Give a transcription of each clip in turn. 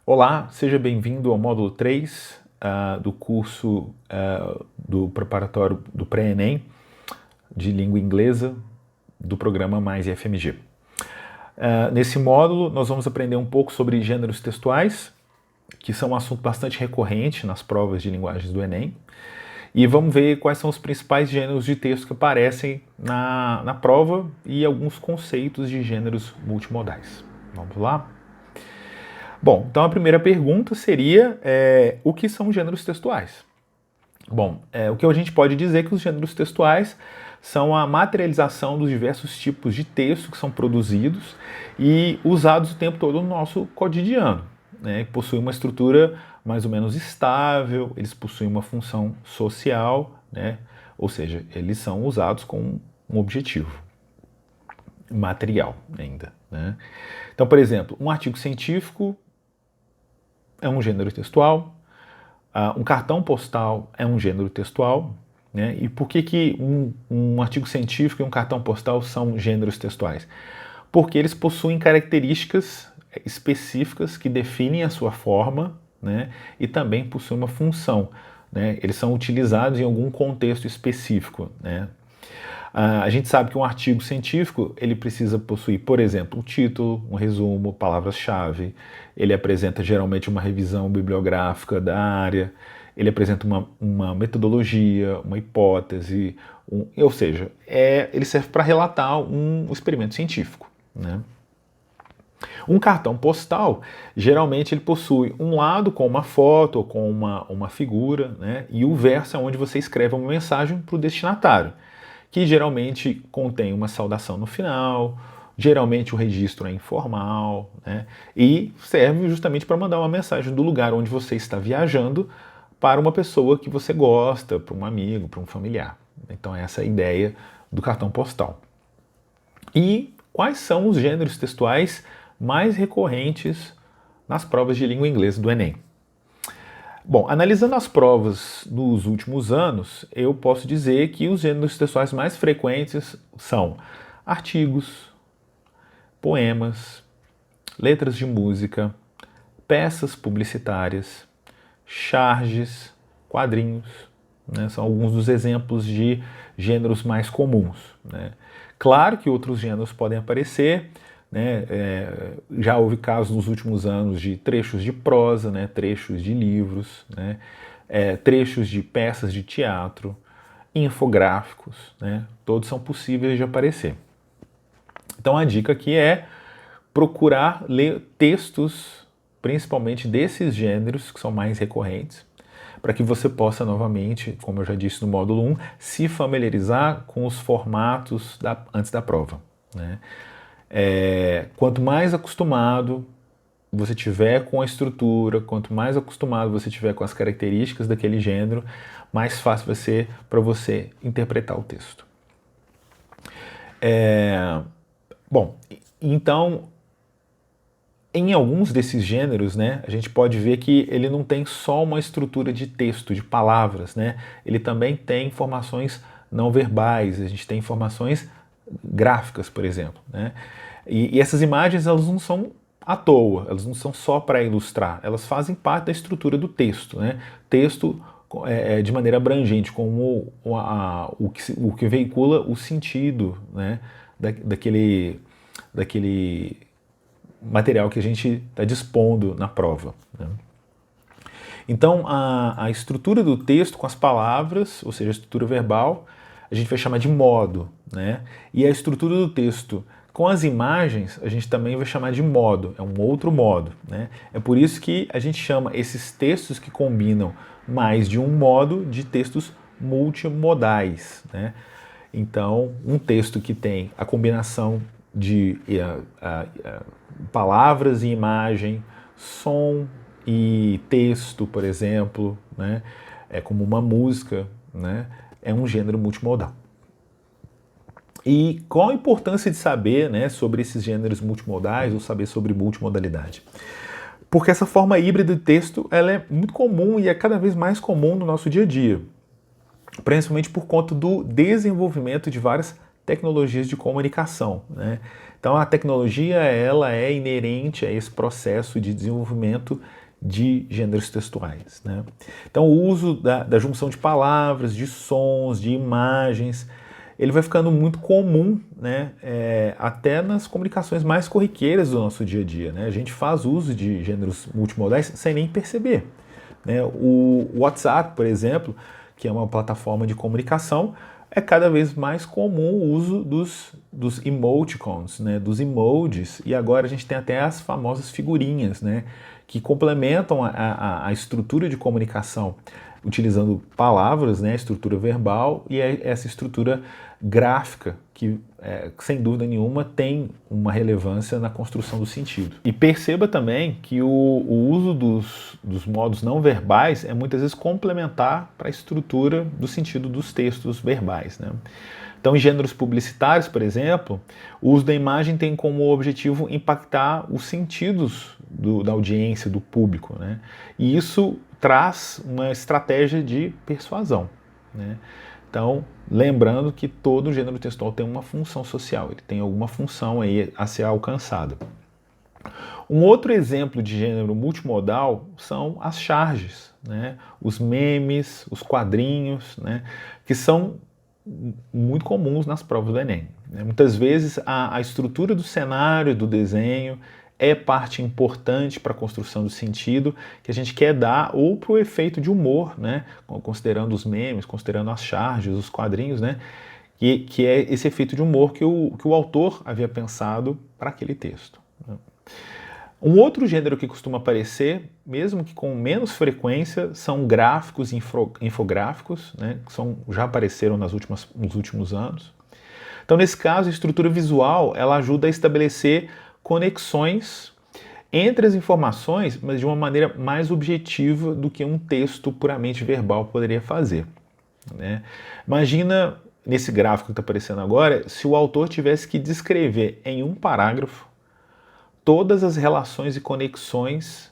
Olá, seja bem-vindo ao módulo 3 do curso do preparatório do pré-ENEM de língua inglesa do programa Mais IFMG. Nesse módulo, nós vamos aprender um pouco sobre gêneros textuais, que são um assunto bastante recorrente nas provas de linguagens do Enem, e vamos ver quais são os principais gêneros de texto que aparecem na prova e alguns conceitos de gêneros multimodais. Vamos lá? Bom, então a primeira pergunta seria o que são gêneros textuais? Bom, o que a gente pode dizer é que os gêneros textuais são a materialização dos diversos tipos de texto que são produzidos e usados o tempo todo no nosso cotidiano, né? Possuem uma estrutura mais ou menos estável, eles possuem uma função social, né? Ou seja, eles são usados com um objetivo material ainda, né? Então, por exemplo, um artigo científico é um gênero textual, um cartão postal é um gênero textual, né? E por que um artigo científico e um cartão postal são gêneros textuais? Porque eles possuem características específicas que definem a sua forma, né? E também possuem uma função, né? Eles são utilizados em algum contexto específico, né? A gente sabe que um artigo científico ele precisa possuir, por exemplo, um título, um resumo, palavras-chave. Ele apresenta geralmente uma revisão bibliográfica da área. Ele apresenta uma metodologia, uma hipótese, ou seja, ele serve para relatar um experimento científico, né? Um cartão postal, geralmente ele possui um lado com uma foto ou com uma figura, né? E o verso é onde você escreve uma mensagem para o destinatário, que geralmente contém uma saudação no final, geralmente o registro é informal, né? E serve justamente para mandar uma mensagem do lugar onde você está viajando para uma pessoa que você gosta, para um amigo, para um familiar. Então essa é a ideia do cartão postal. E quais são os gêneros textuais mais recorrentes nas provas de língua inglesa do Enem? Bom, analisando as provas nos últimos anos, eu posso dizer que os gêneros textuais mais frequentes são artigos, poemas, letras de música, peças publicitárias, charges, quadrinhos, né? São alguns dos exemplos de gêneros mais comuns, né? Claro que outros gêneros podem aparecer, né? Já houve casos nos últimos anos de trechos de prosa, né? Trechos de livros, né? Trechos de peças de teatro, infográficos, né? Todos são possíveis de aparecer. Então a dica aqui é procurar ler textos, principalmente desses gêneros que são mais recorrentes, para que você possa novamente, como eu já disse no módulo 1, se familiarizar com os formatos antes da prova, né? Quanto mais acostumado você tiver com a estrutura, quanto mais acostumado você tiver com as características daquele gênero, mais fácil vai ser para você interpretar o texto. Bom, então, em alguns desses gêneros, né, a gente pode ver que ele não tem só uma estrutura de texto, de palavras, né? Ele também tem informações não verbais, a gente tem informações gráficas, por exemplo, né? E essas imagens, elas não são à toa, elas não são só para ilustrar, elas fazem parte da estrutura do texto, né? Texto de maneira abrangente, como o que veicula o sentido, né, daquele material que a gente está dispondo na prova, né? Então, a estrutura do texto com as palavras, ou seja, a estrutura verbal, a gente vai chamar de modo, né? E a estrutura do texto com as imagens, a gente também vai chamar de modo, é um outro modo, né? É por isso que a gente chama esses textos que combinam mais de um modo de textos multimodais, né? Então, um texto que tem a combinação de palavras e imagem, som e texto, por exemplo, né? Como uma música, né? É um gênero multimodal. E qual a importância de saber, né, sobre esses gêneros multimodais ou saber sobre multimodalidade? Porque essa forma híbrida de texto ela é muito comum e é cada vez mais comum no nosso dia a dia, principalmente por conta do desenvolvimento de várias tecnologias de comunicação, né? Então a tecnologia ela é inerente a esse processo de desenvolvimento de gêneros textuais, né? Então o uso da junção de palavras, de sons, de imagens, ele vai ficando muito comum, né? Até nas comunicações mais corriqueiras do nosso dia a dia, né? A gente faz uso de gêneros multimodais sem nem perceber, né? O WhatsApp, por exemplo, que é uma plataforma de comunicação, é cada vez mais comum o uso dos emoticons, né, dos emojis, e agora a gente tem até as famosas figurinhas, né, que complementam a estrutura de comunicação, utilizando palavras, né, a estrutura verbal e essa estrutura gráfica, que sem dúvida nenhuma tem uma relevância na construção do sentido. E perceba também que o uso dos modos não verbais é muitas vezes complementar para a estrutura do sentido dos textos verbais, né? Então, em gêneros publicitários, por exemplo, o uso da imagem tem como objetivo impactar os sentidos da audiência, do público, né? E isso traz uma estratégia de persuasão, né? Então, lembrando que todo gênero textual tem uma função social, ele tem alguma função aí a ser alcançada. Um outro exemplo de gênero multimodal são as charges, né? Os memes, os quadrinhos, né? Que são muito comuns nas provas do Enem, né? Muitas vezes a estrutura do cenário, do desenho, é parte importante para a construção do sentido que a gente quer dar, ou para o efeito de humor, né? Considerando os memes, considerando as charges, os quadrinhos, né? Que é esse efeito de humor que o autor havia pensado para aquele texto, né? Um outro gênero que costuma aparecer, mesmo que com menos frequência, são gráficos e infográficos, né, que já apareceram nos últimos anos. Então, nesse caso, a estrutura visual ela ajuda a estabelecer conexões entre as informações, mas de uma maneira mais objetiva do que um texto puramente verbal poderia fazer, né? Imagina, nesse gráfico que está aparecendo agora, se o autor tivesse que descrever em um parágrafo todas as relações e conexões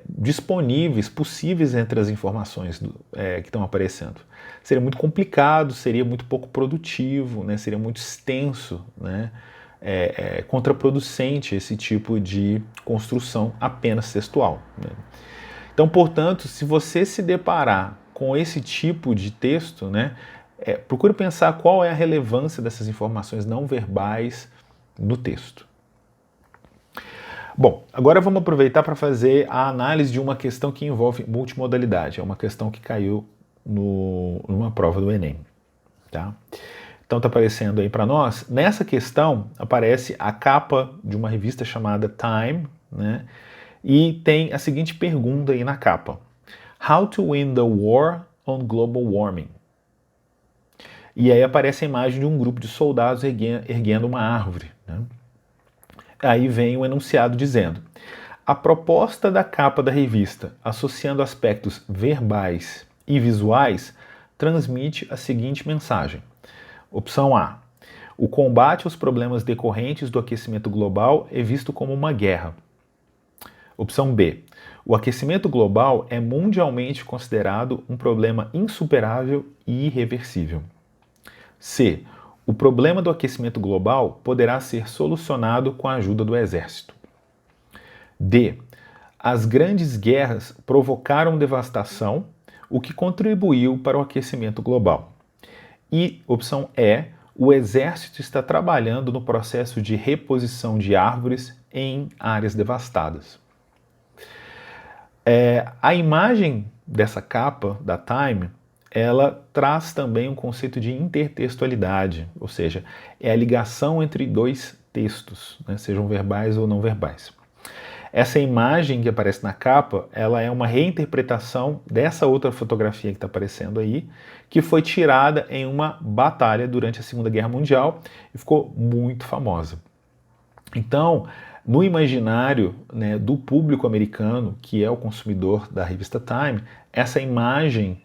disponíveis, possíveis entre as informações que estão aparecendo. Seria muito complicado, seria muito pouco produtivo, né? Seria muito extenso, né? Contraproducente esse tipo de construção apenas textual, né? Então, portanto, se você se deparar com esse tipo de texto, né, procure pensar qual é a relevância dessas informações não verbais no texto. Bom, agora vamos aproveitar para fazer a análise de uma questão que envolve multimodalidade. É uma questão que caiu numa prova do Enem, tá? Então está aparecendo aí para nós. Nessa questão aparece a capa de uma revista chamada Time, né? E tem a seguinte pergunta aí na capa: How to win the war on global warming? E aí aparece a imagem de um grupo de soldados erguendo uma árvore, né? Aí vem o enunciado dizendo: a proposta da capa da revista, associando aspectos verbais e visuais, transmite a seguinte mensagem. Opção A: o combate aos problemas decorrentes do aquecimento global é visto como uma guerra. Opção B: o aquecimento global é mundialmente considerado um problema insuperável e irreversível. C: o problema do aquecimento global poderá ser solucionado com a ajuda do exército. D: as grandes guerras provocaram devastação, o que contribuiu para o aquecimento global. E, opção E: o exército está trabalhando no processo de reposição de árvores em áreas devastadas. A imagem dessa capa da Time, ela traz também um conceito de intertextualidade, ou seja, é a ligação entre dois textos, né, sejam verbais ou não verbais. Essa imagem que aparece na capa, ela é uma reinterpretação dessa outra fotografia que está aparecendo aí, que foi tirada em uma batalha durante a Segunda Guerra Mundial e ficou muito famosa. Então, no imaginário, né, do público americano, que é o consumidor da revista Time, essa imagem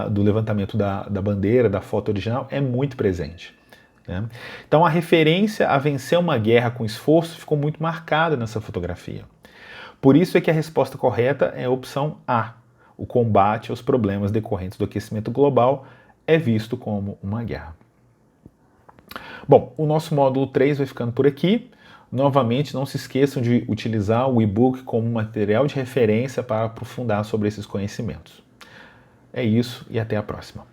do levantamento da bandeira, da foto original, é muito presente, né? Então a referência a vencer uma guerra com esforço ficou muito marcada nessa fotografia. Por isso é que a resposta correta é a opção A. O combate aos problemas decorrentes do aquecimento global é visto como uma guerra. Bom, o nosso módulo 3 vai ficando por aqui. Novamente, não se esqueçam de utilizar o e-book como material de referência para aprofundar sobre esses conhecimentos. É isso e até a próxima.